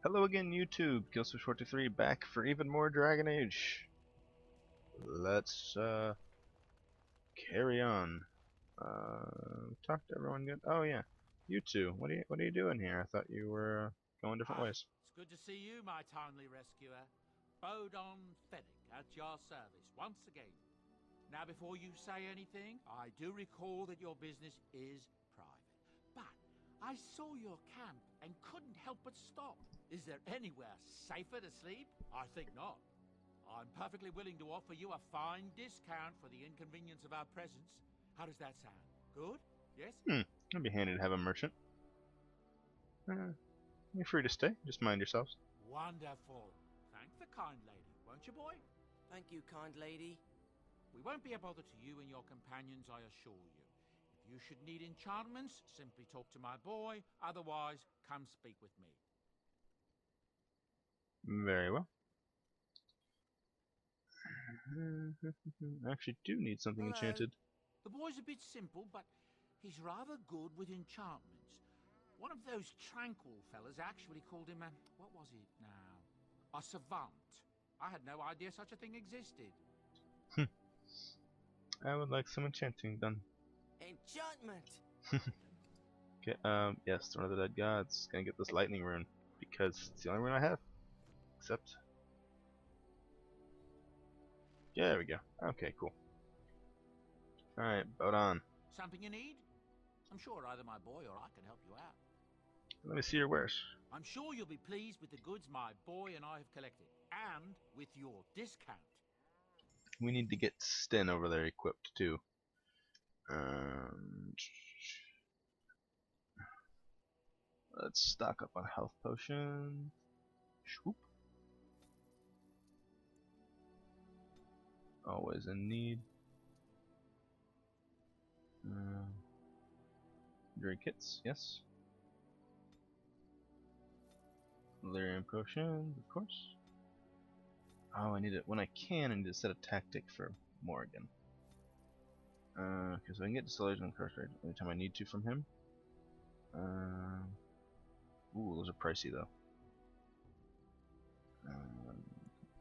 Hello again, YouTube. Killswitch43 back for even more Dragon Age. Let's carry on. Talk to everyone good. Oh yeah, you two. What are you doing here? I thought you were going different ways. It's good to see you, my timely rescuer. Bodon Fennec at your service once again. Now, before you say anything, I do recall that your business is private. But I saw your camp and couldn't help but stop. Is there anywhere safer to sleep? I think not. I'm perfectly willing to offer you a fine discount for the inconvenience of our presence. How does that sound? Good? Yes? It'd be handy to have a merchant. You're free to stay. Just mind yourselves. Wonderful. Thank the kind lady, won't you, boy? Thank you, kind lady. We won't be a bother to you and your companions, I assure you. If you should need enchantments, simply talk to my boy. Otherwise, come speak with me. Very well. I actually do need something Hello. enchanted. The boy's a bit simple, but he's rather good with enchantments. One of those tranquil fellas actually called him a... what was it now? A savant. I had no idea such a thing existed. I would like some enchanting done. Enchantment! Okay, yes, Throne of the Dead Gods. Gonna get this lightning rune because it's the only rune I have. Except, yeah, there we go. Okay, cool. All right, Bodon. Something you need? I'm sure either my boy or I can help you out. Let me see your wares. I'm sure you'll be pleased with the goods my boy and I have collected, and with your discount. We need to get Sten over there equipped too. Um, let's stock up on health potion. Swoop. Always in need. Drink kits, yes. Lyrium potion, of course. Oh, I need it when I can. I need to set a tactic for Morrigan. Okay, so I can get Distillation and Curse Rate anytime I need to from him. Ooh, those are pricey though.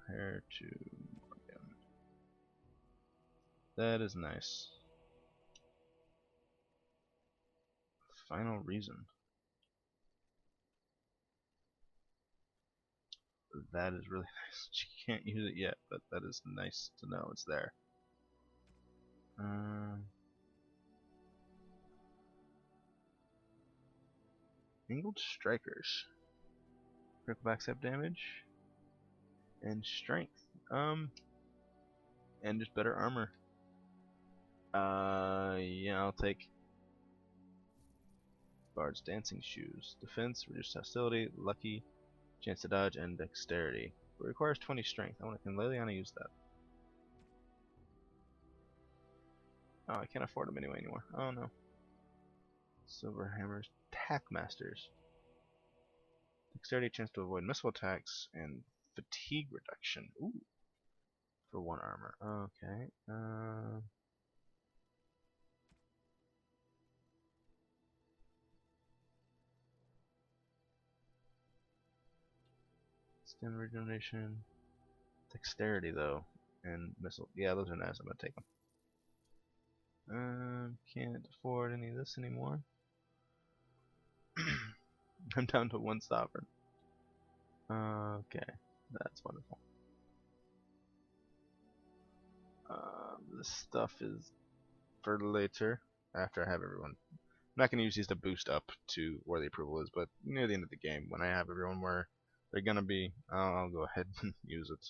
Compared to Morrigan. That is nice. Final reason. That is really nice. She can't use it yet, but that is nice to know it's there. Angled Strikers. Critical backstab damage. And strength. And just better armor. Yeah, I'll take Bard's Dancing Shoes. Defense, reduced hostility, lucky, chance to dodge, and dexterity. It requires 20 strength. I want to. Can Leliana use that? Oh, I can't afford them anyway anymore. Oh no. Silver Hammers, Tackmasters. Dexterity, chance to avoid missile attacks, and fatigue reduction. Ooh. For one armor. Okay. Stem regeneration. Dexterity though. And missile. Yeah, those are nice. I'm gonna take them. Can't afford any of this anymore. I'm down to one sovereign. Okay, that's wonderful. This stuff is for later, after I have everyone. I'm not going to use these to boost up to where the approval is, but near the end of the game, when I have everyone where they're going to be, I'll go ahead and use it.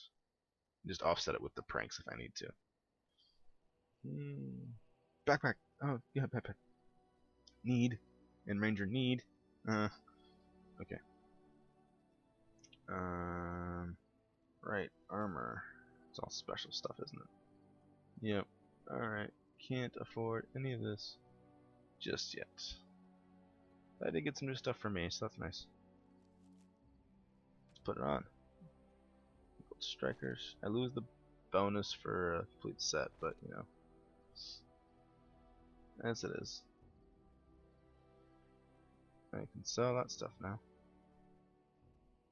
Just offset it with the pranks if I need to. Backpack. Oh, yeah, backpack. Need. And Ranger need. Okay. Right, armor. It's all special stuff, isn't it? Yep. Alright. Can't afford any of this just yet. I did get some new stuff for me, so that's nice. Let's put it on. Gold Strikers. I lose the bonus for a complete set, but you know. As it is. I can sell that stuff now.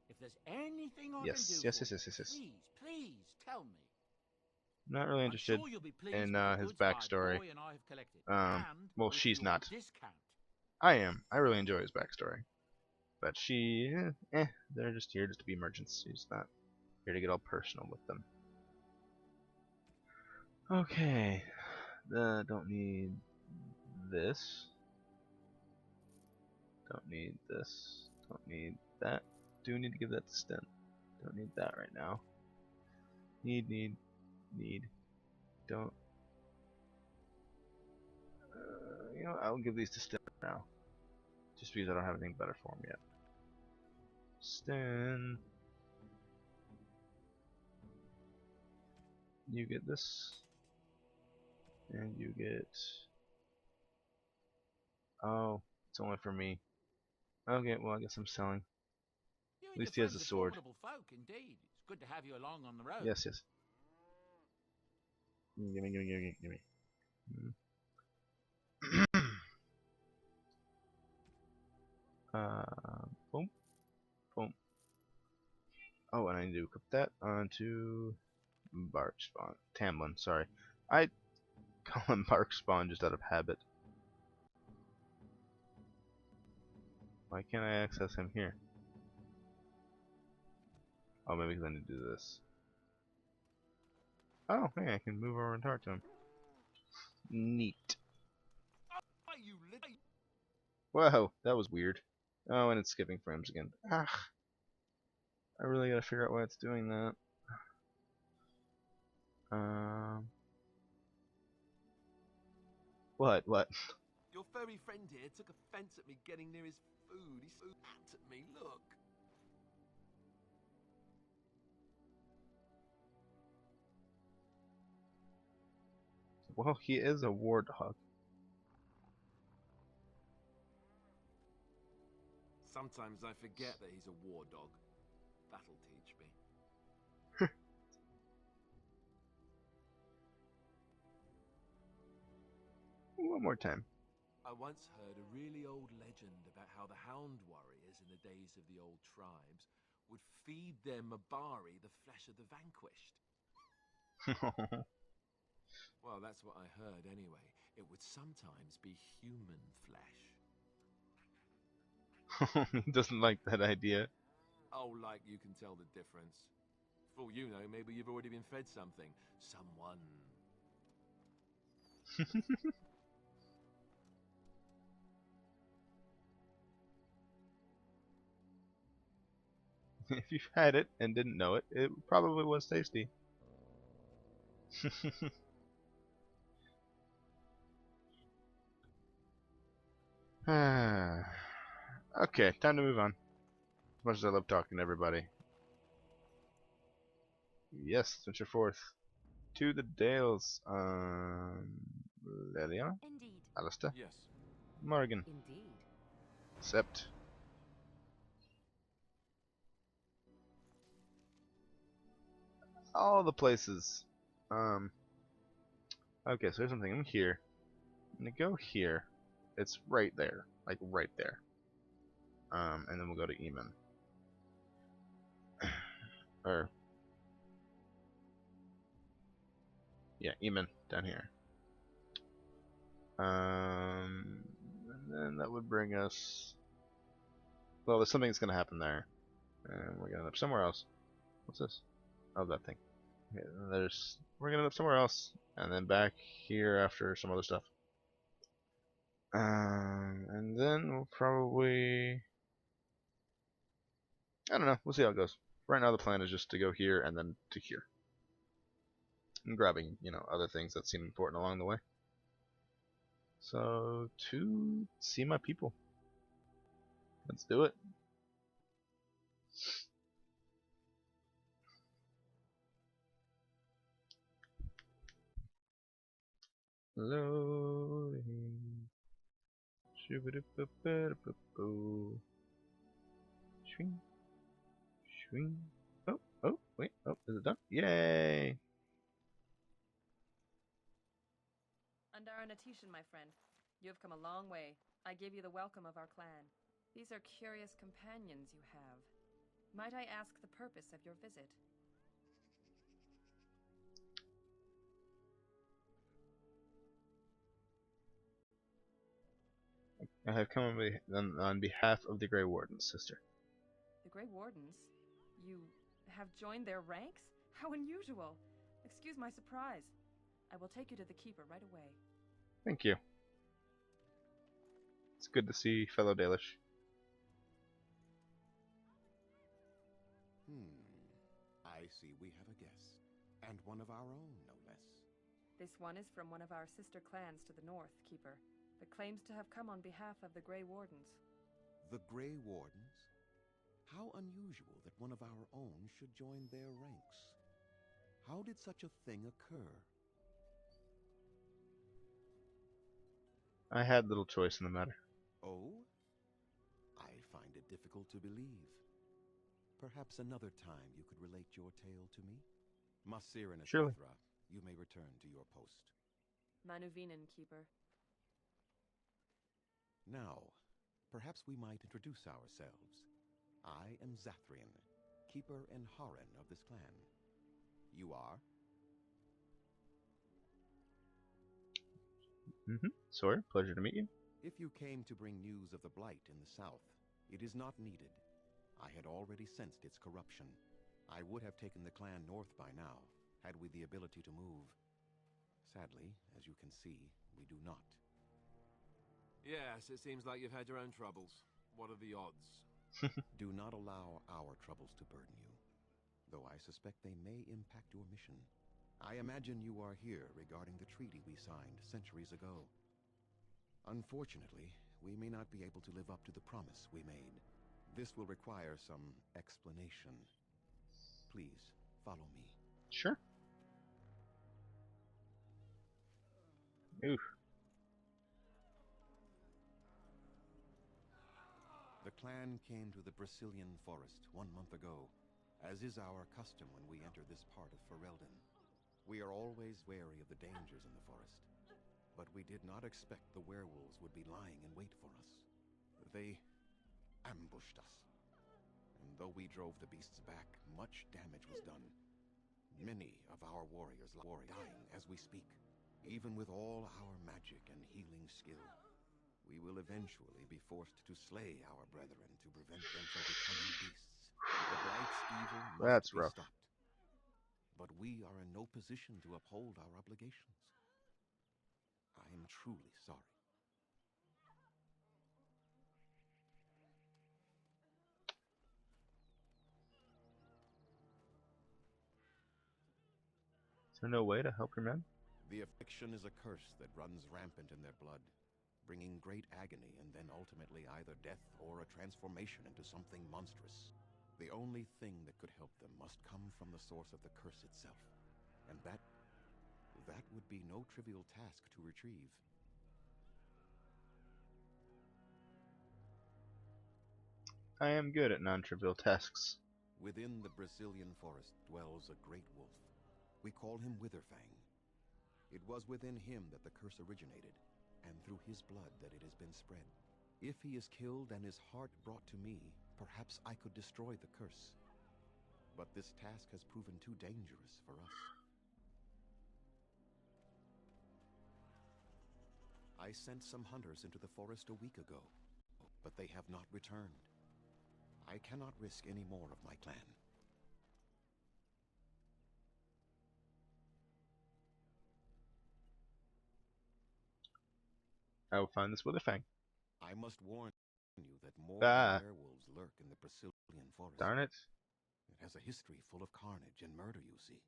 If If there's anything I Yes, can do yes, for yes, yes, yes, yes. you, please tell me. Not really I'm interested sure you'll be pleased in with the his goods my backstory. boy and I have collected. Well, And with she's your not. discount. I am. I really enjoy his backstory. But she, they're just here just to be merchants. She's not here to get all personal with them. Okay. Don't need this. Don't need this. Don't need that. Do need to give that to Sten. Don't need that right now. Need. Don't. You know, I'll give these to Sten now. Just because I don't have anything better for him yet. Sten. You get this. And you get. Oh, it's only for me. Okay, well, I guess I'm selling. You At and least your he has friends a are sword. formidable folk, indeed. It's good to have you along on the road. Yes. Gimme. Boom. Oh, and I need to equip that onto Barkspawn. Tamlin, sorry. I call him Barkspawn just out of habit. Why can't I access him here? Oh, maybe because I need to do this. Oh, hey, I can move over and talk to him. Neat. Whoa, that was weird. Oh, and it's skipping frames again. Ah, I really gotta figure out why it's doing that. What? Your furry friend here took offense at me getting near his food. He snapped at me, look. Well, he is a war dog. Sometimes I forget that he's a war dog. That'll teach me. One more time. I once heard a really old legend about how the hound warriors in the days of the old tribes would feed their Mabari the flesh of the vanquished. Well, that's what I heard anyway. It would sometimes be human flesh. He doesn't like that idea. Oh, like you can tell the difference. For all you know, maybe you've already been fed something. Someone. If you've had it and didn't know it, it probably was tasty. Okay, time to move on. As much as I love talking to everybody. Yes, Adventure 4th. To the Dales. Leliana? Indeed. Alistair? Yes. Morgan. Indeed. Sept. All the places. Okay, so here's something. I'm here. I'm gonna go here. It's right there. Like right there. And then we'll go to Eamon. Or yeah, Eamon down here. And then that would bring us. Well, there's something that's gonna happen there, and we're gonna end up somewhere else. What's this? Oh, that thing. Okay, we're gonna end up somewhere else, and then back here after some other stuff. And then we'll probably. I don't know. We'll see how it goes. Right now, the plan is just to go here and then to here. And grabbing, other things that seem important along the way. So, to see my people. Let's do it. Loading. Swing. Swing. Oh, wait. Oh, is it done? Yay! Andara Natishan, my friend. You have come a long way. I give you the welcome of our clan. These are curious companions you have. Might I ask the purpose of your visit? I have come on behalf of the Grey Wardens, sister. The Grey Wardens? You have joined their ranks? How unusual! Excuse my surprise. I will take you to the Keeper right away. Thank you. It's good to see fellow Dalish. I see we have a guest. And one of our own, no less. This one is from one of our sister clans to the north, Keeper, but claims to have come on behalf of the Grey Wardens. The Grey Wardens? How unusual that one of our own should join their ranks. How did such a thing occur? I had little choice in the matter. Oh? I find it difficult to believe. Perhaps another time you could relate your tale to me? Masir and Surely. Asmithra, you may return to your post. Manuvinin, Keeper. Now, perhaps we might introduce ourselves. I am Zathrian, Keeper and Haran of this clan. You are? Sorry, pleasure to meet you. If you came to bring news of the Blight in the south, it is not needed. I had already sensed its corruption. I would have taken the clan north by now, had we the ability to move. Sadly, as you can see, we do not. Yes, it seems like you've had your own troubles. What are the odds? Do not allow our troubles to burden you, though I suspect they may impact your mission. I imagine you are here regarding the treaty we signed centuries ago. Unfortunately, we may not be able to live up to the promise we made. This will require some explanation. Please, follow me. Sure. Oof. The clan came to the Brazilian forest 1 month ago, as is our custom when we enter this part of Ferelden. We are always wary of the dangers in the forest, but we did not expect the werewolves would be lying in wait for us. They ambushed us. And though we drove the beasts back, much damage was done. Many of our warriors are dying as we speak. Even with all our magic and healing skill, we will eventually be forced to slay our brethren to prevent them from becoming beasts. The Blight's evil must That's be rough. stopped. But we are in no position to uphold our obligations. I am truly sorry. Is there no way to help your men? The affliction is a curse that runs rampant in their blood, bringing great agony and then ultimately either death or a transformation into something monstrous. The only thing that could help them must come from the source of the curse itself. And that would be no trivial task to retrieve. I am good at non-trivial tasks. Within the Brazilian forest dwells a great wolf. We call him Witherfang. It was within him that the curse originated, and through his blood that it has been spread. If he is killed and his heart brought to me, perhaps I could destroy the curse. But this task has proven too dangerous for us. I sent some hunters into the forest a week ago, but they have not returned. I cannot risk any more of my clan. I will find this Witherfang. I must warn you that more werewolves lurk in the Brazilian forest. Darn it. It has a history full of carnage and murder, you see.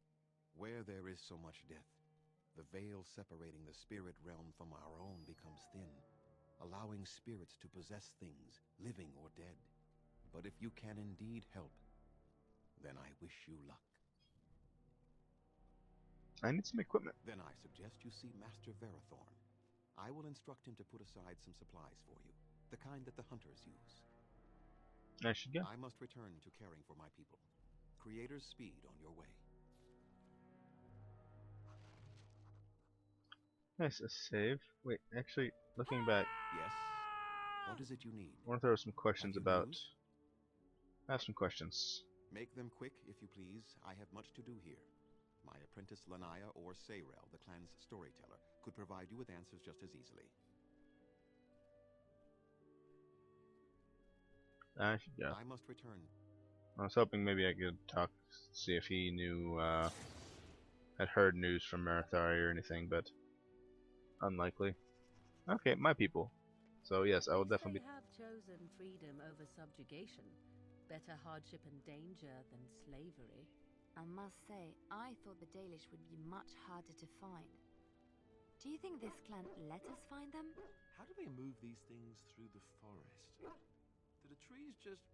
Where there is so much death, the veil separating the spirit realm from our own becomes thin, allowing spirits to possess things, living or dead. But if you can indeed help, then I wish you luck. I need some equipment. Then I suggest you see Master Verathorn. I will instruct him to put aside some supplies for you, the kind that the hunters use. I should go. I must return to caring for my people. Creator's speed on your way. Nice, a save. Wait, actually, looking back, Yes? What is it you need? I want to throw some questions Have you about news? I have some questions. Make them quick, if you please. I have much to do here. My apprentice Lanaya or Sayrel, the clan's storyteller, could provide you with answers just as easily. I should go. I must return. I was hoping maybe I could talk, see if he knew, had heard news from Marathari or anything, but unlikely. Okay, my people. So yes, I will definitely be. They have chosen freedom over subjugation. Better hardship and danger than slavery. I must say, I thought the Dalish would be much harder to find. Do you think this clan let us find them? How do they move these things through the forest? Do the trees just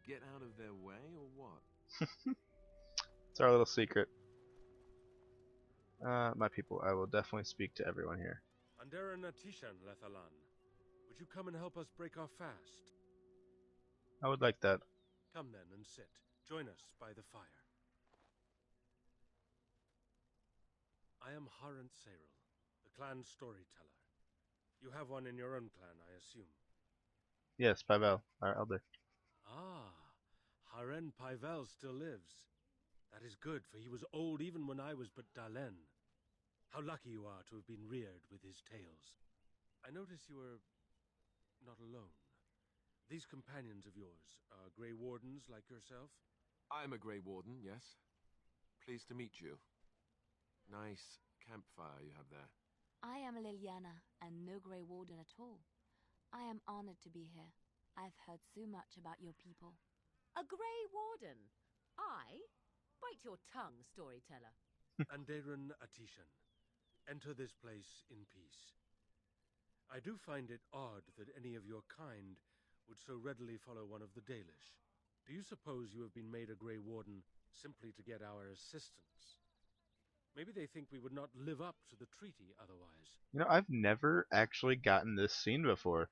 get out of their way, or what? It's our little secret. My people, I will definitely speak to everyone here. Andera Natishan, Lethalan. Would you come and help us break our fast? I would like that. Come then and sit. Join us by the fire. I am Harant Sayril, the clan's storyteller. You have one in your own clan, I assume. Yes, Pavel, our elder. Ah, Haren Paivel still lives. That is good, for he was old even when I was but Dalen. How lucky you are to have been reared with his tales. I notice you are not alone. These companions of yours are Grey Wardens like yourself? I'm a Grey Warden, yes. Pleased to meet you. Nice campfire you have there. I am Liliana, and no Grey Warden at all. I am honored to be here. I've heard so much about your people. A Grey Warden? I? Bite your tongue, storyteller. Andaren Atishan, enter this place in peace. I do find it odd that any of your kind would so readily follow one of the Dalish. Do you suppose you have been made a Grey Warden simply to get our assistance? Maybe they think we would not live up to the treaty otherwise. You know, I've never actually gotten this scene before.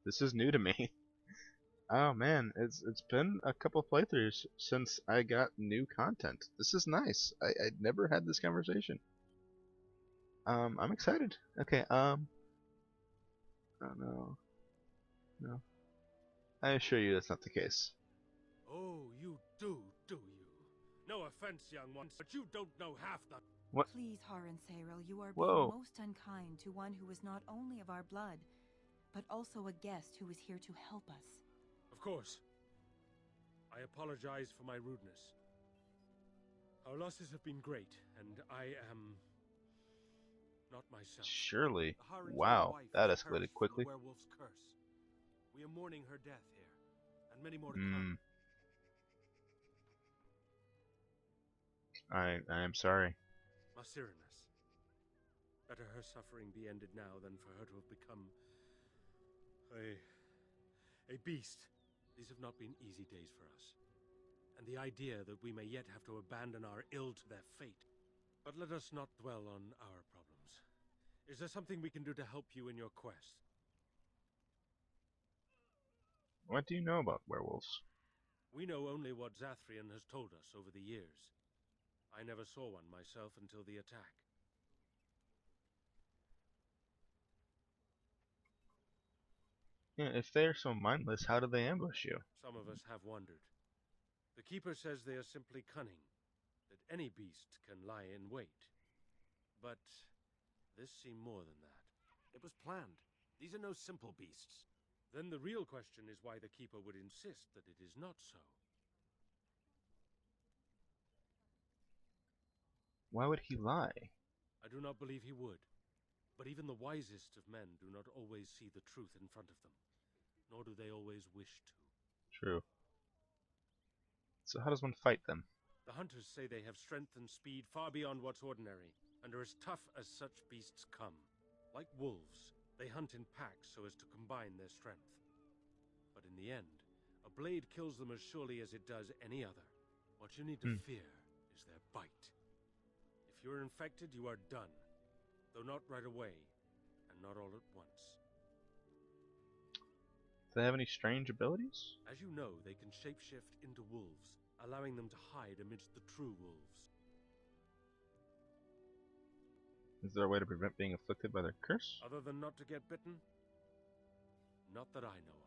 This is new to me. Oh man, it's been a couple playthroughs since I got new content. This is nice. I'd never had this conversation. I'm excited. Okay, oh no. No. I assure you that's not the case. Oh, you do you? No offense, young ones, but you don't know half the... What? Please, Harran Sayril, you are Whoa. being most unkind to one who is not only of our blood, but also a guest who is here to help us. Of course. I apologize for my rudeness. Our losses have been great, and I am... not myself. Surely. Harran's Wow, wife that is escalated cursed with quickly. the werewolf's curse. We are mourning her death here, and many more to come. I am sorry. Masyrinus. Better her suffering be ended now than for her to have become... a beast. These have not been easy days for us. And the idea that we may yet have to abandon our ill to their fate. But let us not dwell on our problems. Is there something we can do to help you in your quest? What do you know about werewolves? We know only what Zathrian has told us over the years. I never saw one myself until the attack. Yeah, if they are so mindless, how do they ambush you? Some of us have wondered. The Keeper says they are simply cunning, that any beast can lie in wait. But this seemed more than that. It was planned. These are no simple beasts. Then the real question is why the Keeper would insist that it is not so. Why would he lie? I do not believe he would. But even the wisest of men do not always see the truth in front of them, nor do they always wish to. True. So how does one fight them? The hunters say they have strength and speed far beyond what's ordinary, and are as tough as such beasts come. Like wolves, they hunt in packs so as to combine their strength. But in the end, a blade kills them as surely as it does any other. What you need to fear is their bite. If you're infected, you are done. Though not right away, and not all at once. Do they have any strange abilities? As you know, they can shapeshift into wolves, allowing them to hide amidst the true wolves. Is there a way to prevent being afflicted by their curse? Other than not to get bitten? Not that I know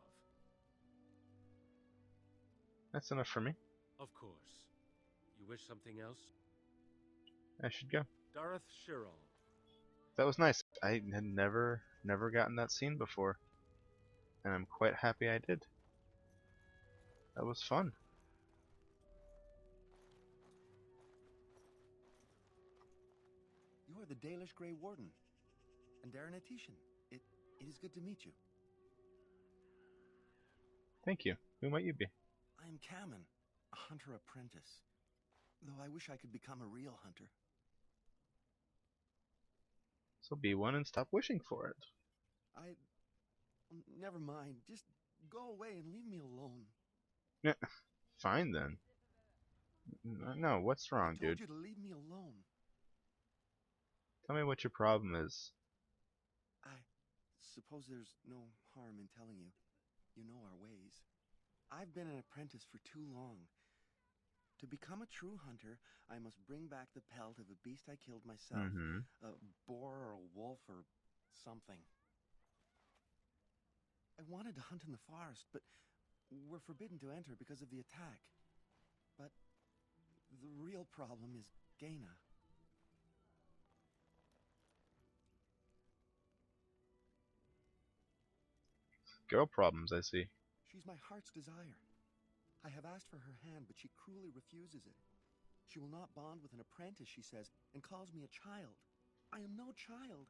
of. That's enough for me. Of course. You wish something else? I should go. Dareth Shirol. That was nice. I had never gotten that scene before, and I'm quite happy I did. That was fun. You are the Dalish Grey Warden, and Darren Atishan. It is good to meet you. Thank you. Who might you be? I am Kamen, a hunter apprentice. Though I wish I could become a real hunter. So be one and stop wishing for it. Never mind. Just go away and leave me alone. Yeah, fine then. No, what's wrong, I told dude? you to leave me alone. Tell me what your problem is. I suppose there's no harm in telling you. You know our ways. I've been an apprentice for too long. To become a true hunter, I must bring back the pelt of a beast I killed myself. A boar or a wolf or something. I wanted to hunt in the forest, but we're forbidden to enter because of the attack. But the real problem is Gaina. Girl problems, I see. She's my heart's desire. I have asked for her hand, but she cruelly refuses it. She will not bond with an apprentice, she says, and calls me a child. I am no child.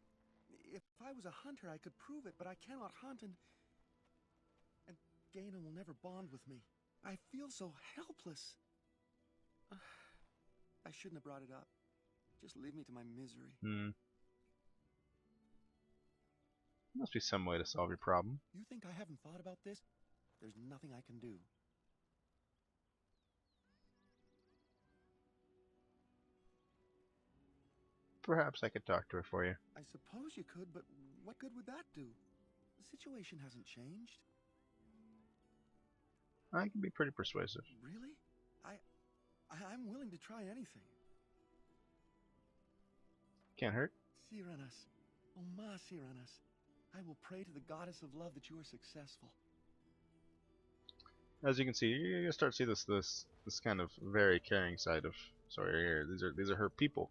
If I was a hunter, I could prove it, but I cannot hunt, and Gaina will never bond with me. I feel so helpless. I shouldn't have brought it up. Just leave me to my misery. Must be some way to solve your problem. You think I haven't thought about this? There's nothing I can do. Perhaps I could talk to her for you. I suppose you could, but what good would that do? The situation hasn't changed. I can be pretty persuasive. Really? I'm willing to try anything. Can't hurt. Cyranas. Oh, ma Cyranas. I will pray to the goddess of love that you are successful. As you can see, you're gonna start to see this kind of very caring side of Sawyer here. These are her people.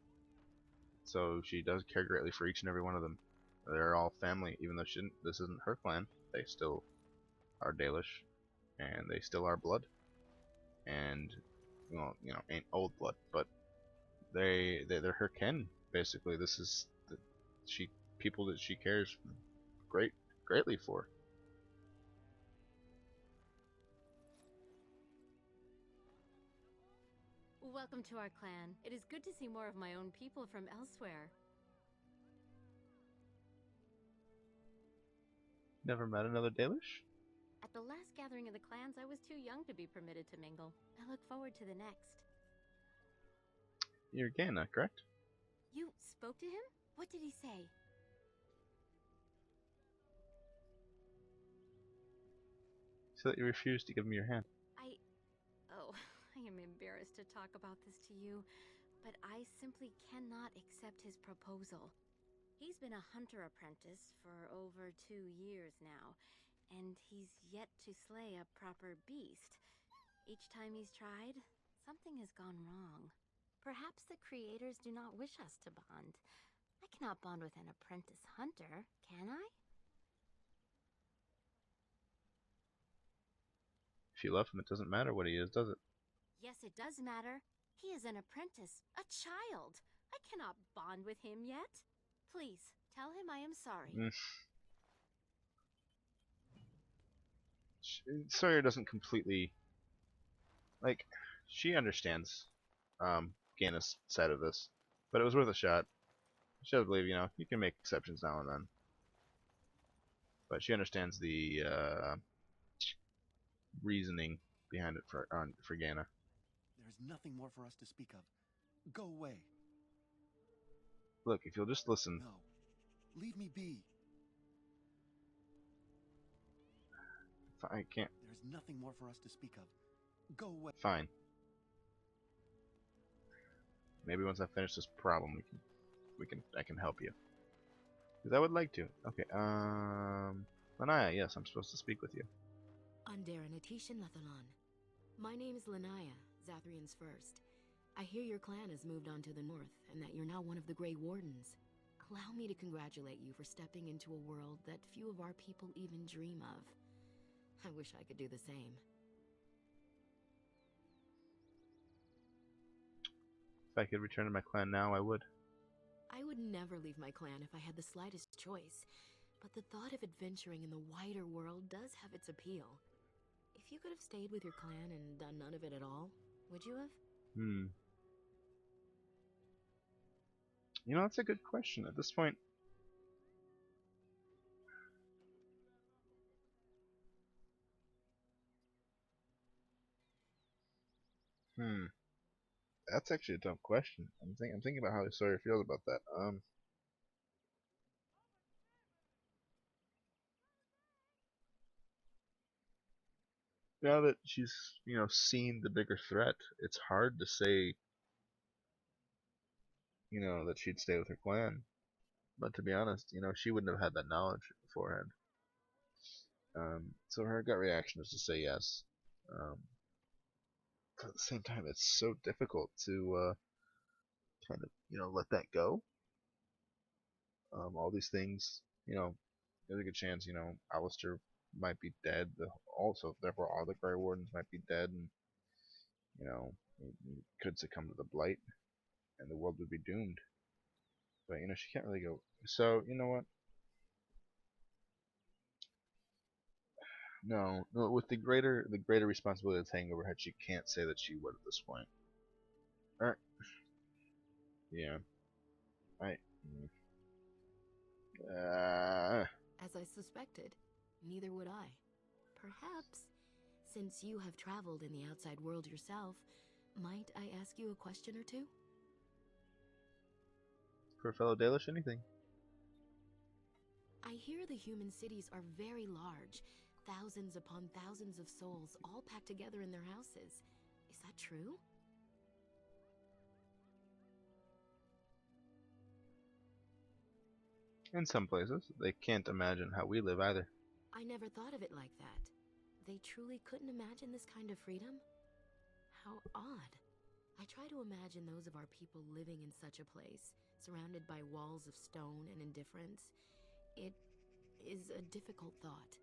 So she does care greatly for each and every one of them. They're all family, even though this isn't her clan. They still are Dalish, and they still are blood. And well, you know, ain't old blood, but they're her kin basically. This is people that she cares greatly for. Welcome to our clan. It is good to see more of my own people from elsewhere. Never met another Dalish? At the last gathering of the clans, I was too young to be permitted to mingle. I look forward to the next. You're Gaina, correct? You spoke to him? What did he say? He said that you refused to give him your hand. Oh, I am embarrassed to talk about this to you, but I simply cannot accept his proposal. He's been a hunter apprentice for over 2 years now, and he's yet to slay a proper beast. Each time he's tried, something has gone wrong. Perhaps the creators do not wish us to bond. I cannot bond with an apprentice hunter, can I? If you love him, it doesn't matter what he is, does it? Yes, it does matter. He is an apprentice, a child. I cannot bond with him yet. Please, tell him I am sorry. Sawyer doesn't completely... Like, she understands Gaina's side of this, but it was worth a shot. She does believe, you know, you can make exceptions now and then. But she understands the reasoning behind it for Gaina. There is nothing more for us to speak of. Go away. Look, if you'll just listen. No. Leave me be. I can't. There is nothing more for us to speak of. Go away. Fine. Maybe once I finish this problem, I can help you. Because I would like to. Okay. Lanaya, yes, I'm supposed to speak with you. Andaran Atishan Lathalan. My name is Lanaya, Zathrian's first. I hear your clan has moved on to the north, and that you're now one of the Grey Wardens. Allow me to congratulate you for stepping into a world that few of our people even dream of. I wish I could do the same. If I could return to my clan now, I would. I would never leave my clan if I had the slightest choice, but the thought of adventuring in the wider world does have its appeal. If you could have stayed with your clan and done none of it at all, would you have? You know, that's a good question. At this point, that's actually a dumb question. I'm thinking about how Sawyer feels about that. Now that she's, seen the bigger threat, it's hard to say, that she'd stay with her clan. But to be honest, she wouldn't have had that knowledge beforehand. So her gut reaction is to say yes. But at the same time, it's so difficult to kind of, let that go. All these things, there's a good chance, Alistair might be dead. Also, therefore, all the Grey Wardens might be dead, and he could succumb to the blight, and the world would be doomed. But she can't really go. So you know what? No, with the greater responsibility that's hanging over her head, she can't say that she would at this point. Yeah. As I suspected, neither would I. Perhaps, since you have traveled in the outside world yourself, might I ask you a question or two? For a fellow Dalish, anything. I hear the human cities are very large, thousands upon thousands of souls all packed together in their houses. Is that true? In some places, they can't imagine how we live either. I never thought of it like that. They truly couldn't imagine this kind of freedom? How odd. I try to imagine those of our people living in such a place, surrounded by walls of stone and indifference. It is a difficult thought.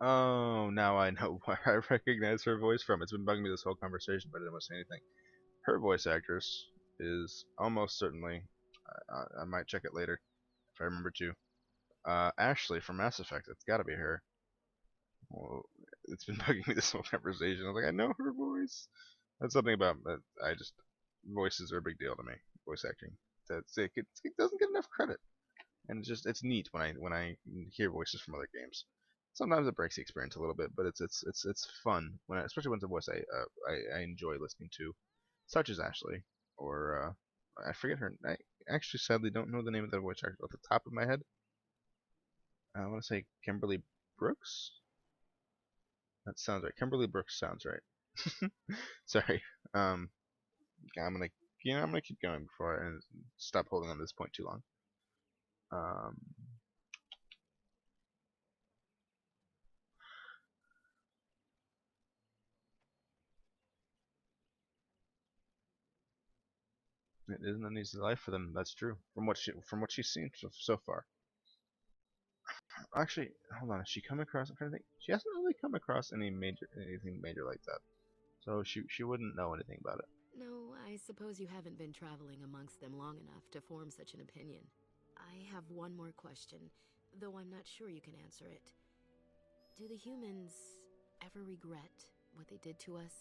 Oh, now I know where I recognize her voice from. It's been bugging me this whole conversation, but I didn't want to say anything. Her voice actress is almost certainly, I might check it later if I remember to, Ashley from Mass Effect. It's got to be her. Well, it's been bugging me this whole conversation. I was like, I know her voice. That's something about voices are a big deal to me. Voice acting. It doesn't get enough credit, and it's neat when I hear voices from other games. Sometimes it breaks the experience a little bit, but it's fun especially when it's a voice I enjoy listening to, such as Ashley, or I forget her. I actually sadly don't know the name of the voice actor off the top of my head. I want to say Kimberly Brooks. That sounds right. Kimberly Brooks sounds right. Sorry. I'm gonna keep going before I stop holding on to this point too long. It isn't an easy life for them. That's true. From what she's seen so far. Actually, hold on. Has she come across? I'm trying to think. She hasn't really come across anything major like that. So she wouldn't know anything about it. No, I suppose you haven't been traveling amongst them long enough to form such an opinion. I have one more question, though I'm not sure you can answer it. Do the humans ever regret what they did to us?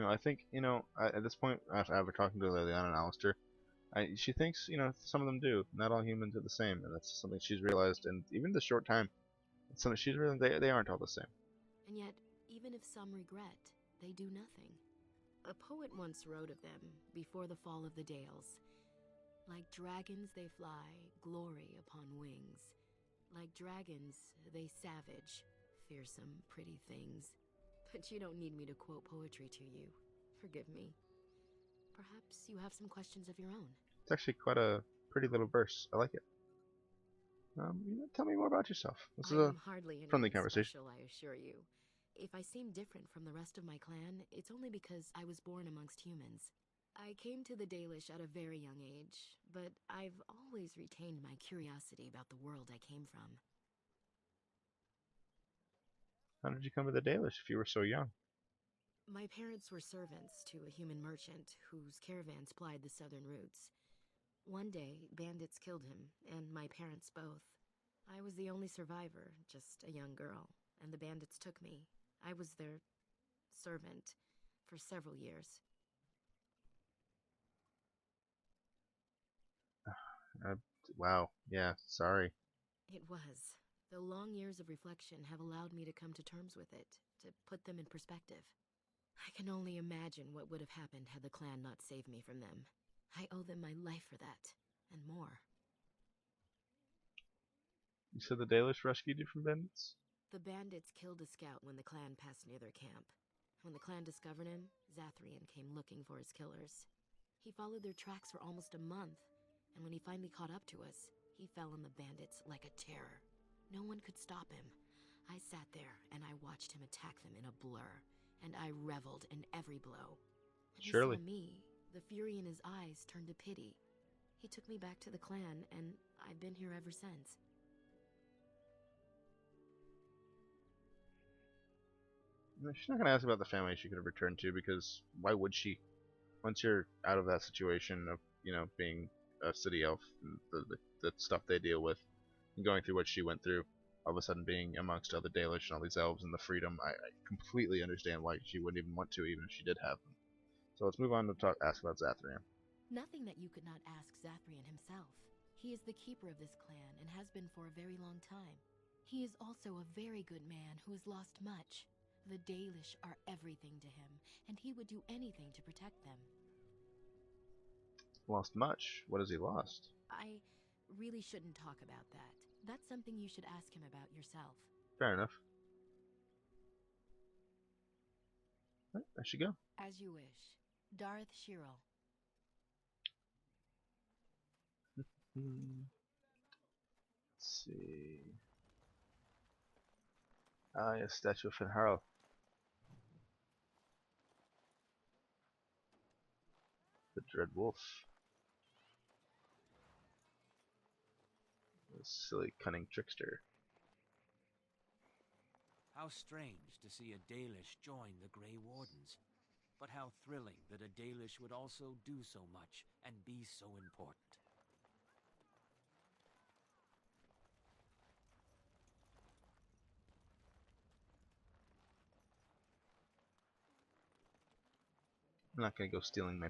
I think, at this point, after talking to Leliana and Alistair, she thinks, some of them do. Not all humans are the same, and that's something she's realized, and even the short time, it's something she's realized they aren't all the same. And yet, even if some regret, they do nothing. A poet once wrote of them, before the fall of the Dales. Like dragons they fly, glory upon wings. Like dragons, they savage, fearsome, pretty things. But you don't need me to quote poetry to you. Forgive me. Perhaps you have some questions of your own. It's actually quite a pretty little verse. I like it. Tell me more about yourself. This is I a am hardly anyone friendly conversation. special, I assure you. If I seem different from the rest of my clan, it's only because I was born amongst humans. I came to the Dalish at a very young age, but I've always retained my curiosity about the world I came from. How did you come to the Dalish if you were so young? My parents were servants to a human merchant whose caravans plied the southern routes. One day, bandits killed him, and my parents both. I was the only survivor, just a young girl, and the bandits took me. I was their servant for several years. Wow. Yeah, sorry. It was. The long years of reflection have allowed me to come to terms with it, to put them in perspective. I can only imagine what would have happened had the clan not saved me from them. I owe them my life for that, and more. You said the Dalish rescued you from bandits? The bandits killed a scout when the clan passed near their camp. When the clan discovered him, Zathrian came looking for his killers. He followed their tracks for almost a month, and when he finally caught up to us, he fell on the bandits like a terror. No one could stop him. I sat there and I watched him attack them in a blur, and I reveled in every blow. When Surely. he saw me, the fury in his eyes turned to pity. He took me back to the clan, and I've been here ever since. She's not going to ask about the family she could have returned to, because why would she? Once you're out of that situation of, being a city elf, and the stuff they deal with, and going through what she went through, all of a sudden being amongst other Dalish and all these elves and the freedom, I completely understand why she wouldn't even want to, even if she did have them. So let's move on to ask about Zathrian. Nothing that you could not ask Zathrian himself. He is the keeper of this clan and has been for a very long time. He is also a very good man who has lost much. The Dalish are everything to him, and he would do anything to protect them. Lost much? What has he lost? I really shouldn't talk about that. That's something you should ask him about yourself. Fair enough. Right, there she go. As you wish. Darth Shirel. Let's see. Ah, yes, statue of Finharl. The Dread Wolf. The silly, cunning trickster. How strange to see a Dalish join the Grey Wardens. But how thrilling that a Dalish would also do so much and be so important. I'm not gonna go stealing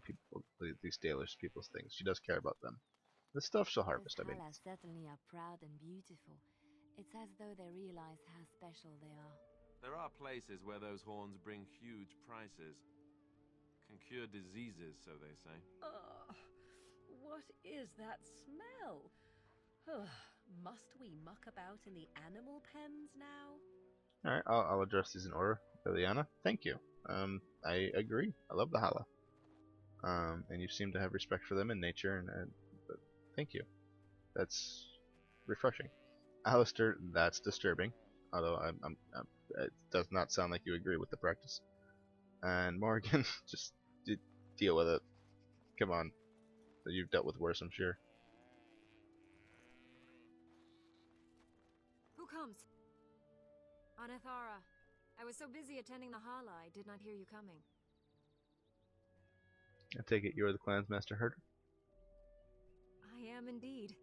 these Dalish people's things. She does care about them. The stuff she'll harvest, I mean. Valhalla certainly are proud and beautiful. It's as though they realize how special they are. There are places where those horns bring huge prices. Can cure diseases, so they say. What is that smell? Must we muck about in the animal pens now? Alright, I'll address these in order. Liliana, thank you. I agree. I love the Hala. And you seem to have respect for them in nature, and thank you. That's refreshing. Alistair, that's disturbing. Although it does not sound like you agree with the practice. And Morgan, just deal with it. Come on. You've dealt with worse, I'm sure. Who comes? Anathara. I was so busy attending the Hala, I did not hear you coming. I take it you're the clan's master herder? I am indeed.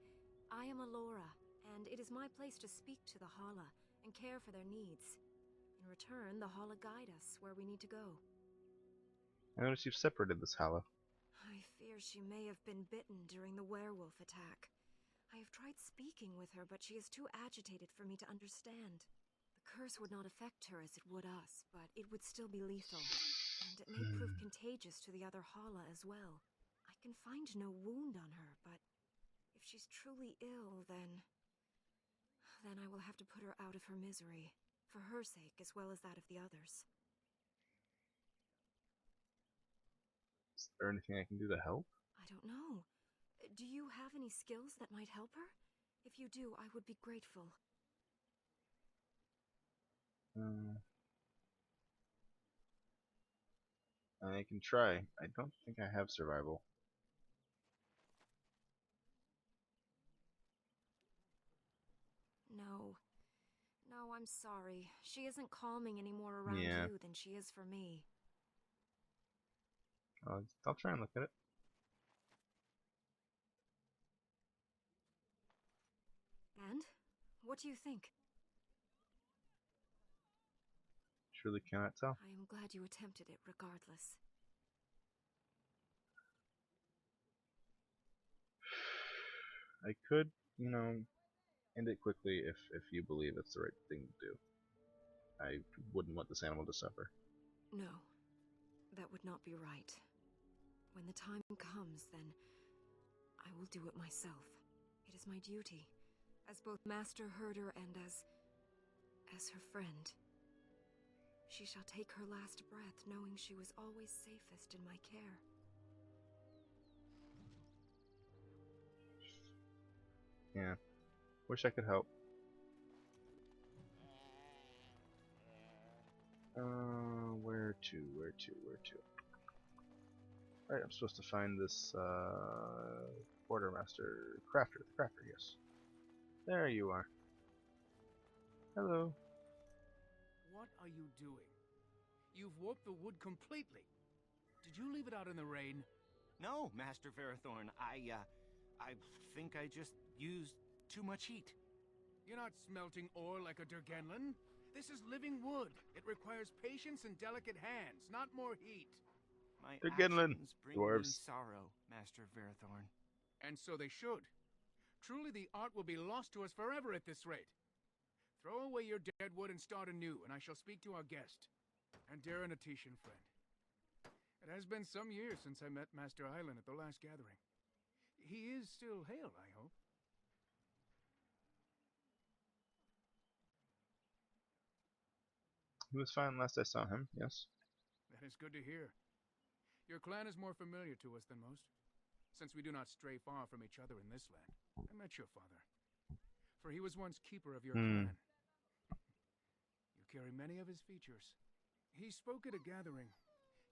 I am Alora, and it is my place to speak to the Hala and care for their needs. In return, the Hala guide us where we need to go. I notice you've separated this Hala. I fear she may have been bitten during the werewolf attack. I have tried speaking with her, but she is too agitated for me to understand. The curse would not affect her as it would us, but it would still be lethal. And it may prove contagious to the other Hala as well. I can find no wound on her, but if she's truly ill, then I will have to put her out of her misery, for her sake as well as that of the others. Is there anything I can do to help? I don't know. Do you have any skills that might help her? If you do, I would be grateful. I can try. I don't think I have survival. No. No, I'm sorry. She isn't calming any more around Yeah. you than she is for me. I'll try and look at it. And? What do you think? Truly cannot tell. I am glad you attempted it regardless. I could, you know, end it quickly if you believe it's the right thing to do. I wouldn't want this animal to suffer. No, that would not be right. When the time comes, then I will do it myself. It is my duty, as both master herder and as her friend. She shall take her last breath knowing she was always safest in my care. Yeah. Wish I could help. Where to? Alright, I'm supposed to find this, quartermaster crafter. The crafter, yes. There you are. Hello. What are you doing? You've warped the wood completely. Did you leave it out in the rain? No, Master Ferrothorn. I think I just used too much heat. You're not smelting ore like a Durgenlin. This is living wood. It requires patience and delicate hands, not more heat. My Durgenlin, actions bring dwarves. me sorrow, Master Ferrothorn. And so they should. Truly the art will be lost to us forever at this rate. Throw away your dead wood and start anew, and I shall speak to our guest, and Darren Atishan friend. It has been some years since I met Master Island at the last gathering. He is still hale, I hope. He was fine last I saw him, yes. That is good to hear. Your clan is more familiar to us than most, since we do not stray far from each other in this land. I met your father, for he was once keeper of your clan. You carry many of his features. He spoke at a gathering,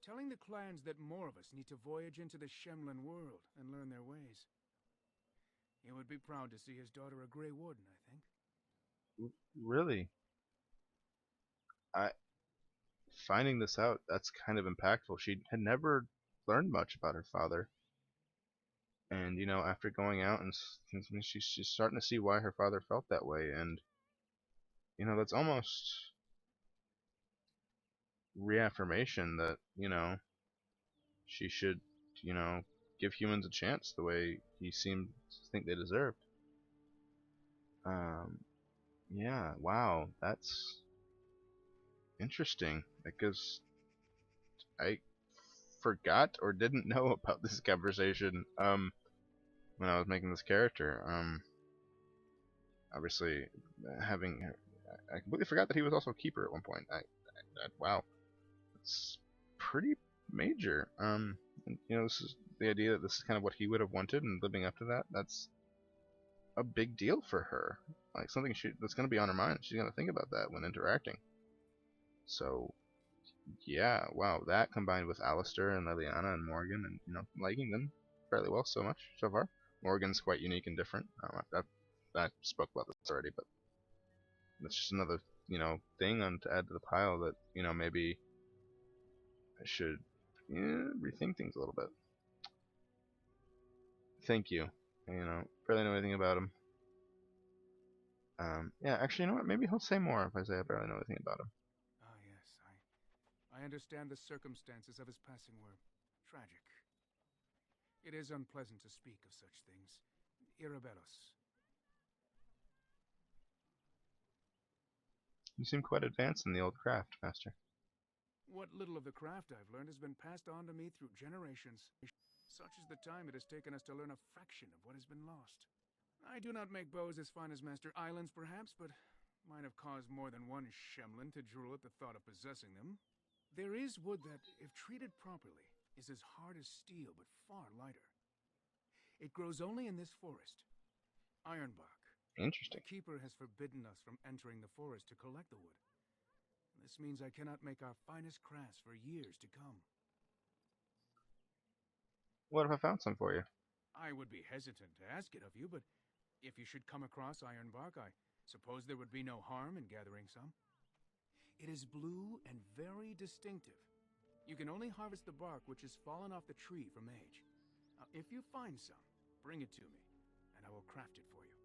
telling the clans that more of us need to voyage into the Shemlin world and learn their ways. He would be proud to see his daughter a Grey Warden, I think. Really? Finding this out, that's kind of impactful. She had never learned much about her father. And, you know, after going out, and she's starting to see why her father felt that way. And, you know, that's almost reaffirmation that, you know, she should, you know, give humans a chance the way he seemed to think they deserved. Yeah, wow, that's interesting, because I forgot or didn't know about this conversation when I was making this character. Obviously, I completely forgot that he was also a keeper at one point. Wow, it's pretty major. And, you know, this is the idea that this is kind of what he would have wanted, and living up to that, that's a big deal for her. Like, something that's going to be on her mind. She's going to think about that when interacting. So, yeah, wow, that combined with Alistair and Liliana and Morgan, and, you know, liking them fairly well so far. Morgan's quite unique and different. I spoke about this already, but that's just another, you know, thing to add to the pile that, you know, maybe I should rethink things a little bit. Thank you. You know, barely know anything about him. Yeah, actually, you know what? Maybe he'll say more if I say I barely know anything about him. Ah, yes, I understand the circumstances of his passing were tragic. It is unpleasant to speak of such things. Irabelos. You seem quite advanced in the old craft, Master. What little of the craft I've learned has been passed on to me through generations. Such is the time it has taken us to learn a fraction of what has been lost. I do not make bows as fine as Master Island's, perhaps, but might have caused more than one Shemlin to drool at the thought of possessing them. There is wood that, if treated properly, is as hard as steel, but far lighter. It grows only in this forest. Ironbark, Interesting. The Keeper has forbidden us from entering the forest to collect the wood. This means I cannot make our finest crafts for years to come. What if I found some for you? I would be hesitant to ask it of you, but if you should come across ironbark, I suppose there would be no harm in gathering some. It is blue and very distinctive. You can only harvest the bark which has fallen off the tree from age. Now, if you find some, bring it to me, and I will craft it for you.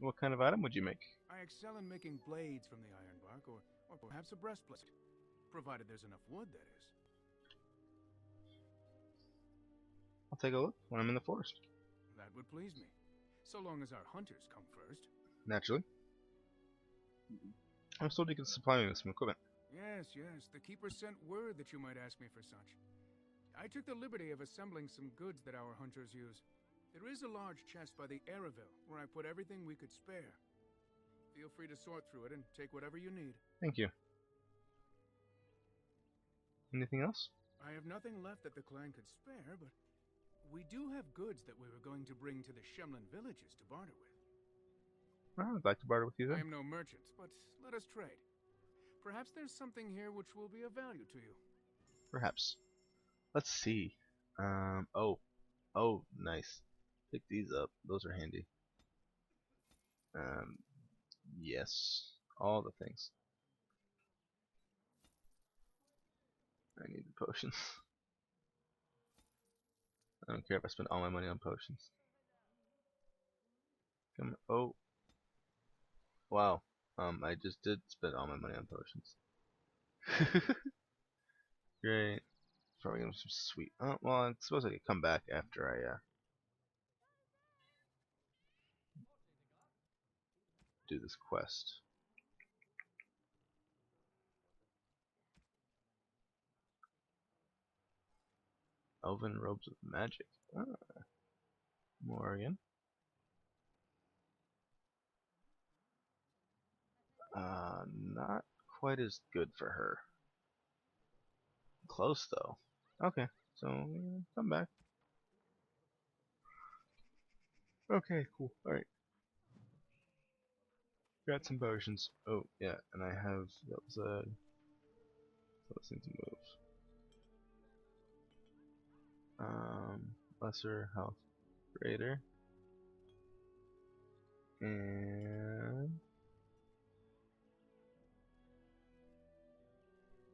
What kind of item would you make? I excel in making blades from the ironbark, or perhaps a breastplate, provided there's enough wood, that is. I'll take a look when I'm in the forest. That would please me, so long as our hunters come first. Naturally. I was told you could supply me with some equipment. Yes, the Keeper sent word that you might ask me for such. I took the liberty of assembling some goods that our hunters use. There is a large chest by the Araville, where I put everything we could spare. Feel free to sort through it and take whatever you need. Thank you. Anything else? I have nothing left that the clan could spare, but we do have goods that we were going to bring to the Shemlin villages to barter with. Well, I'd like to barter with you then. I am no merchant, but let us trade. Perhaps there's something here which will be of value to you. Perhaps. Let's see. Oh, nice. Pick these up. Those are handy. Yes. All the things. I need the potions. I don't care if I spend all my money on potions. Come. Oh. Wow. I just did spend all my money on potions. Great. Probably gonna be some sweet. Oh, well, I suppose I could come back after I do this quest. Elven robes of magic. Morgan. Not quite as good for her. Close though. Okay, so come back. Okay, cool. Alright. Got some potions. Oh, yeah, and I have those, let's need to move. Lesser health. Greater. And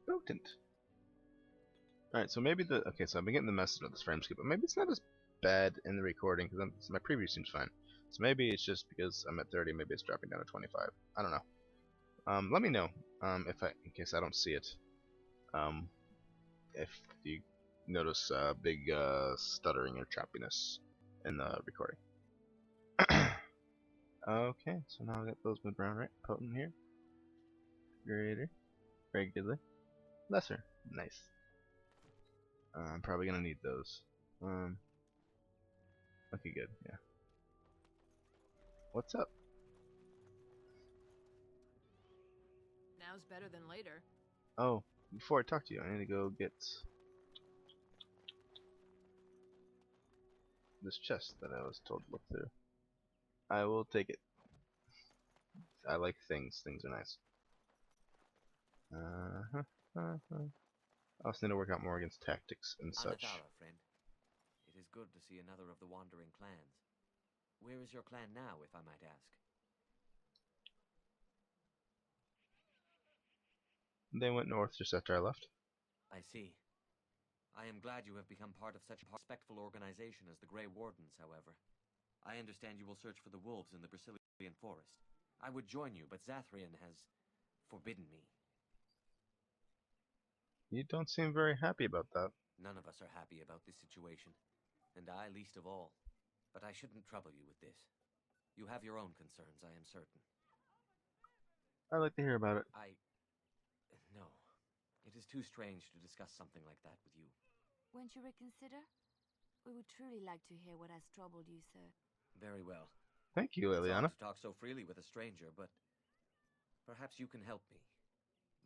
potent. Alright, so maybe okay, so I've been getting the message of this frame skip, but maybe it's not as bad in the recording, because my preview seems fine. So maybe it's just because I'm at 30, maybe it's dropping down to 25. I don't know. Let me know, in case I don't see it. If you notice big stuttering or choppiness in the recording. Okay, so now I got those with brown, right? Potent here. Greater. Regular. Lesser. Nice. I'm probably gonna need those. Okay, good, yeah. What's up? Now's better than later. Oh, before I talk to you, I need to go get this chest that I was told to look through. I will take it. I like things. Things are nice. I also need to work out more against tactics and such. Aladara, friend. It is good to see another of the wandering clans. Where is your clan now, if I might ask? They went north just after I left. I see. I am glad you have become part of such a respectful organization as the Grey Wardens, however. I understand you will search for the wolves in the Brisilian forest. I would join you, but Zathrian has forbidden me. You don't seem very happy about that. None of us are happy about this situation, and I least of all. But I shouldn't trouble you with this. You have your own concerns, I am certain. I'd like to hear about it. No. It is too strange to discuss something like that with you. Won't you reconsider? We would truly like to hear what has troubled you, sir. Very well. Thank you, Liliana. It's hard to talk so freely with a stranger, but perhaps you can help me.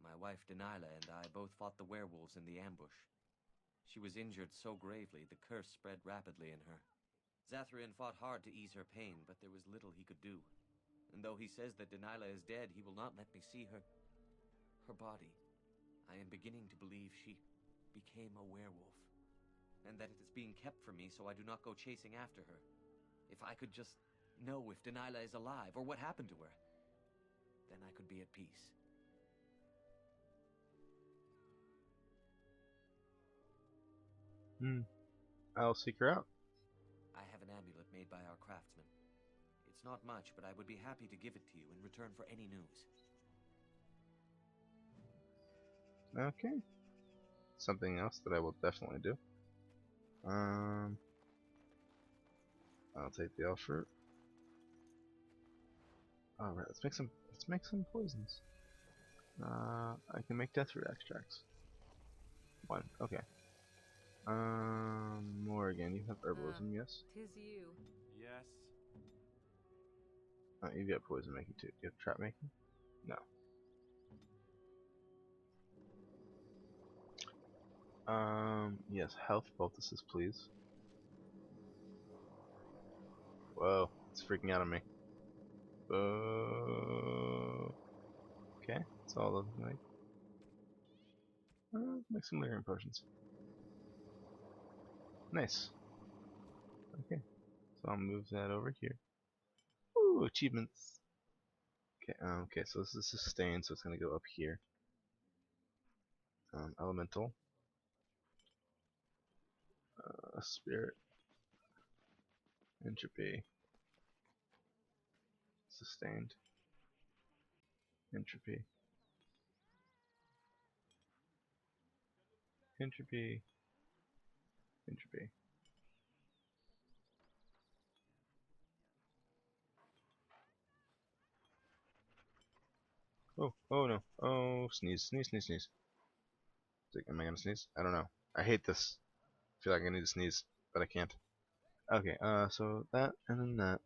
My wife Denilah and I both fought the werewolves in the ambush. She was injured so gravely, the curse spread rapidly in her. Zathrian fought hard to ease her pain, but there was little he could do. And though he says that Delilah is dead, he will not let me see her body. I am beginning to believe she became a werewolf, and that it is being kept from me so I do not go chasing after her. If I could just know if Delilah is alive, or what happened to her, then I could be at peace. I'll seek her out. I have an amulet made by our craftsman. It's not much, but I would be happy to give it to you in return for any news. Okay. Something else that I will definitely do. I'll take the offer. Alright, let's make some poisons. I can make death root extracts. 1, okay. Morgan, you have herbalism, yes? Tis you. Yes. You've got poison making too. Do you have trap making? No. Yes, health poultices, please. Whoa, it's freaking out on me. Okay, that's all of like. Make some lyrium potions. Nice. Okay, so I'll move that over here. Ooh, achievements. Okay, okay, so this is sustained, so it's gonna go up here. Elemental. Spirit. Entropy. Sustained. Entropy. Entropy. Entropy. Oh no. Oh, sneeze, sneeze, sneeze, sneeze. Am I gonna sneeze? I don't know. I hate this. I feel like I need to sneeze, but I can't. Okay, so that, and then that.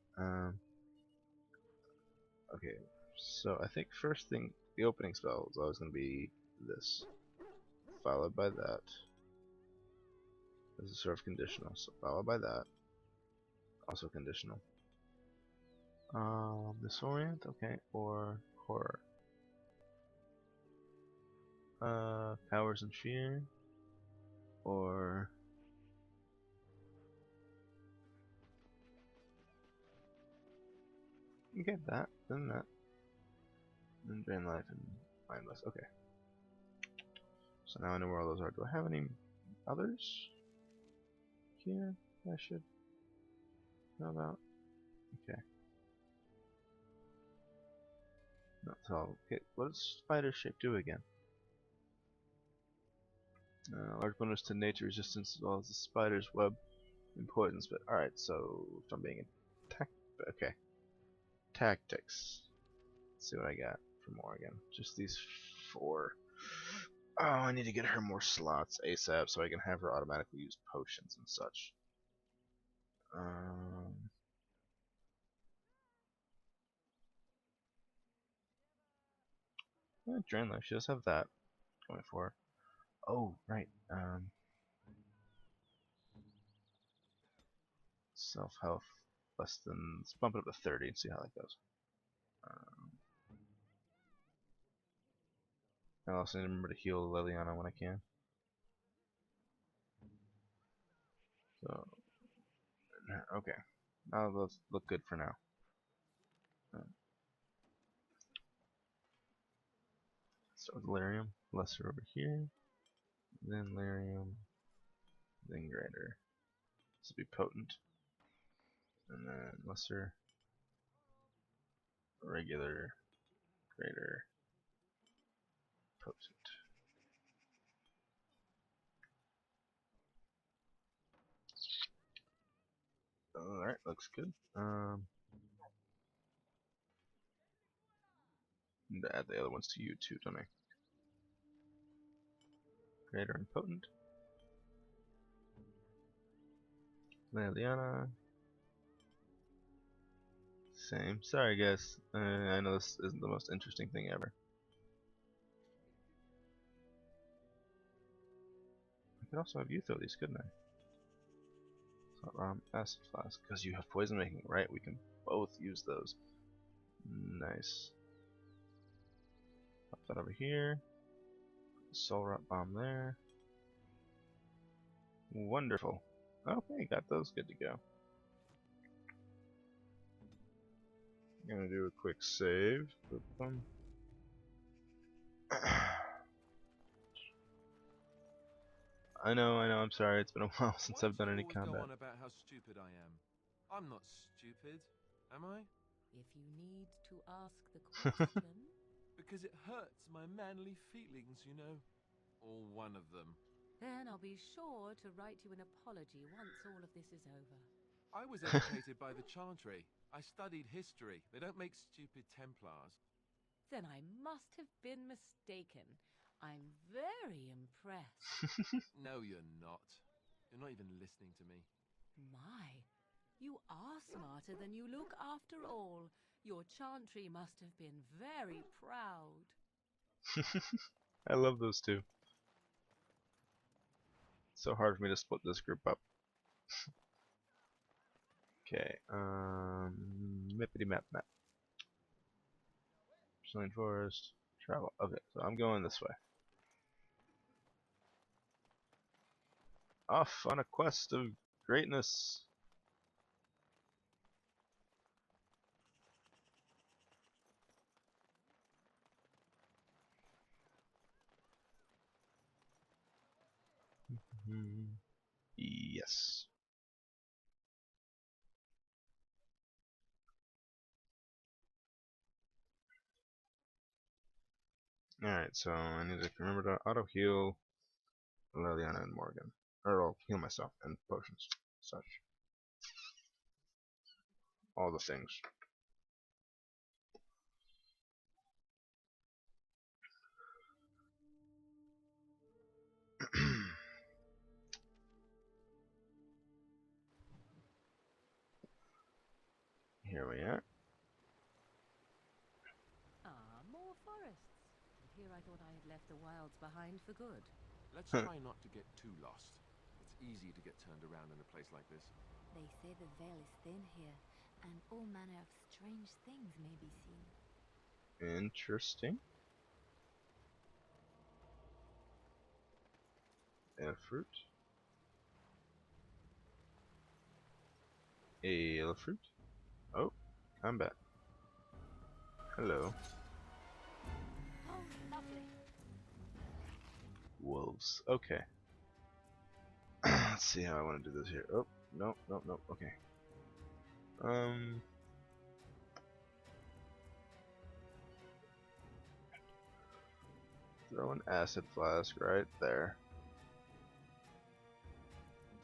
Okay, so I think first thing, the opening spell is always gonna be this. Followed by that. This is sort of conditional, so followed by that. Also conditional. Disorient, okay, or horror. Powers and fear, or okay, that, then that, and drain life and mindless. Okay. So now I know where all those are. Do I have any others here I should know about? Okay. That's all. Okay, what does spider shape do again? Large bonus to nature resistance as well as the spider's web importance, but alright, so if I'm being attacked, okay. Tactics. Let's see what I got for Morgan. Just these 4. Oh, I need to get her more slots ASAP so I can have her automatically use potions and such. Drain life, she does have that going for her. Oh, right. Self health less than. Let's bump it up to 30 and see how that goes. I also need to remember to heal Liliana when I can. So, okay. Now those look good for now. Start with Lyrium, lesser over here, then Lyrium, then greater. This will be potent, and then lesser, regular, greater, potent. Alright, looks good. Need to add the other ones to you too, don't I? Greater and potent. Liliana. Same. Sorry guys. I know this isn't the most interesting thing ever. could also have you throw these, couldn't I? So, acid flask, because you have poison making, right? We can both use those. Nice. Pop that over here. Soul rot bomb there. Wonderful. Okay, got those good to go. I'm gonna do a quick save. Boom. I know, I'm sorry, it's been a while since I've done any combat. Go on about how stupid I am. I'm not stupid, am I? If you need to ask the question. Because it hurts my manly feelings, you know. Or one of them. Then I'll be sure to write you an apology once all of this is over. I was educated by the Chantry. I studied history. They don't make stupid Templars. Then I must have been mistaken. I'm very impressed. No, you're not. You're not even listening to me. My, you are smarter than you look after all. Your Chantry must have been very proud. I love those two. It's so hard for me to split this group up. Okay, mippity map. Brazilian Forest, travel. Okay, so I'm going this way. Off on a quest of greatness. Yes. Alright, so I need to remember to auto heal Leliana and Morgan. Or I'll heal myself and potions. Such. All the things. Here we are. More forests. Here I thought I had left the wilds behind for good. Let's try not to get too lost. It's easy to get turned around in a place like this. They say the veil is thin here, and all manner of strange things may be seen. Interesting. A fruit. A fruit. Oh, combat. Hello. Oh, lovely. Wolves. Okay. Let's see how I want to do this here. Oh, no. Okay. Throw an acid flask right there.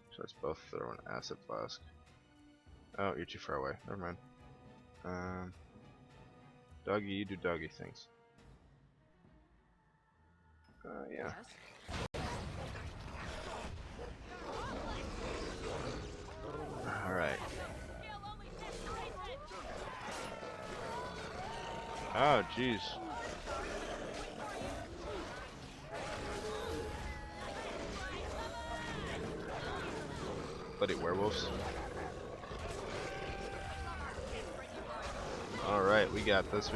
So let's both throw an acid flask. Oh, you're too far away. Never mind. Doggy, you do doggy things. Yeah. Alright. Oh, jeez. Bloody werewolves. Alright, we got this.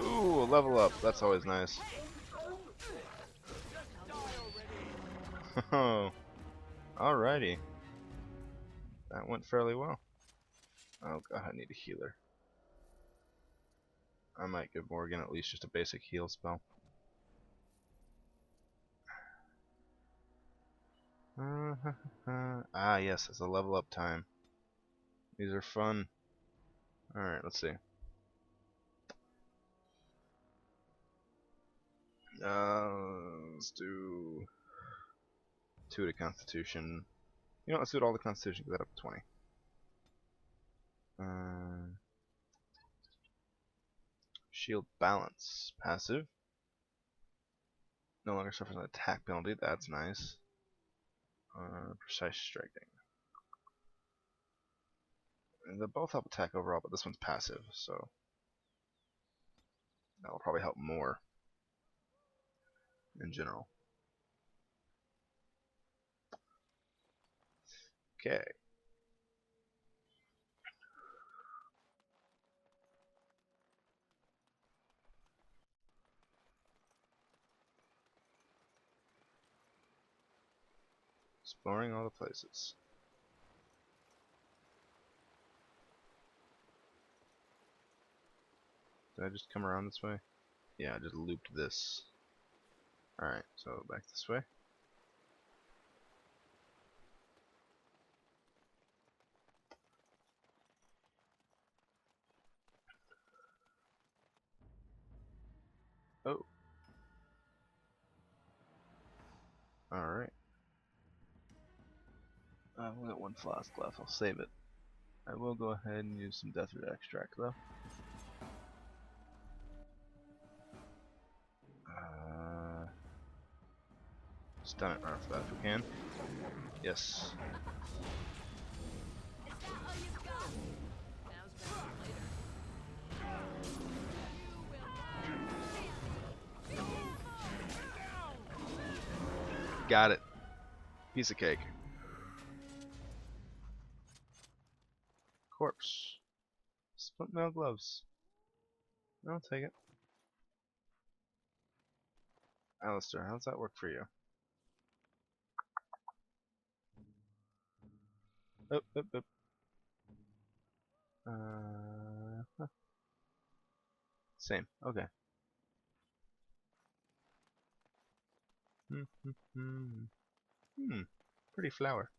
Ooh, level up. That's always nice. Oh, alrighty. That went fairly well. Oh god, I need a healer. I might give Morgan at least just a basic heal spell. Ah, yes, it's a level up time. These are fun. Alright, let's see. Let's do 2 to Constitution. You know, let's do it all to Constitution, get that up to 20. Shield Balance. Passive. No longer suffers an attack penalty, that's nice. Precise Striking. And they both help attack overall, but this one's passive, so that'll probably help more in general. Okay. Exploring all the places. Did I just come around this way? Yeah, I just looped this. Alright, so back this way. Oh. Alright. I've only got one flask left, I'll save it. I will go ahead and use some Deathroot extract though. Stun it right off the bat if we can. Yes. Got it. Piece of cake. Corpse. Split mail gloves. I'll take it. Alistair, how's that work for you? Huh. Same. Okay. Pretty flower.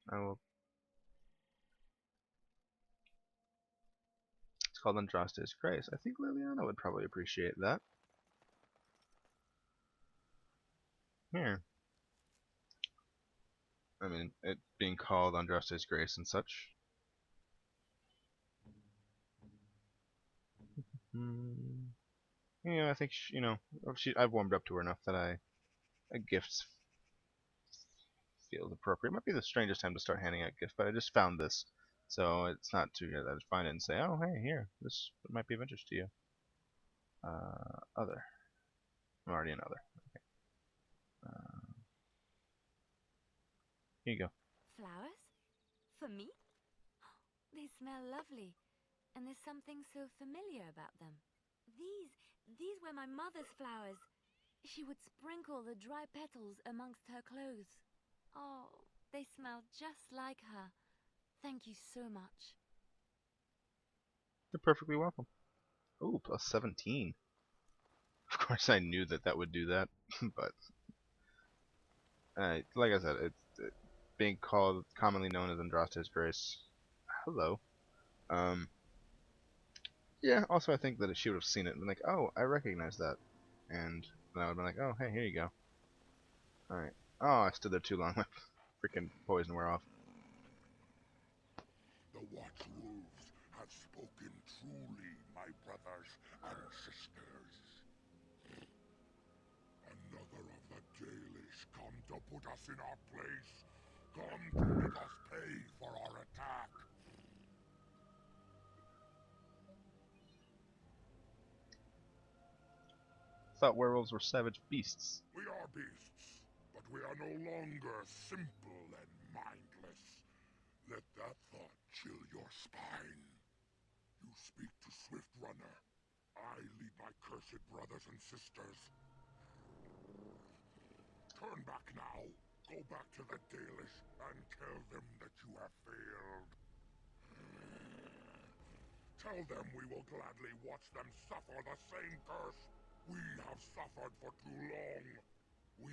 I will. It's called Andraste's Grace. I think Liliana would probably appreciate that. Here. I mean, it being called Andraste's Grace and such. Yeah, I think I've warmed up to her enough that a gift feels appropriate. It might be the strangest time to start handing out gifts, but I just found this, so it's not too good. I just find it and say, oh, hey, here, this might be of interest to you. Other. I'm already an other. Okay. Here you go. Flowers? For me? They smell lovely, and there's something so familiar about them. These were my mother's flowers. She would sprinkle the dry petals amongst her clothes. Oh, they smell just like her. Thank you so much. You're perfectly welcome. Ooh, plus 17. Of course I knew that would do that, but like I said, it's being called, commonly known as Andraste's Grace. Hello. Yeah, also I think that if she would have seen it and been like, oh, I recognize that. And then I would have been like, oh, hey, here you go. Alright. Oh, I stood there too long. My freaking poison wore off. The Watch Wolves have spoken truly, my brothers and sisters. Another of the Dalish come to put us in our place. Come to make us pay for our attack. Thought werewolves were savage beasts. We are beasts, but we are no longer simple and mindless. Let that thought chill your spine. You speak to Swiftrunner. I lead my cursed brothers and sisters. Turn back now. Go back to the Dalish and tell them that you have failed. Tell them we will gladly watch them suffer the same curse we have suffered for too long. We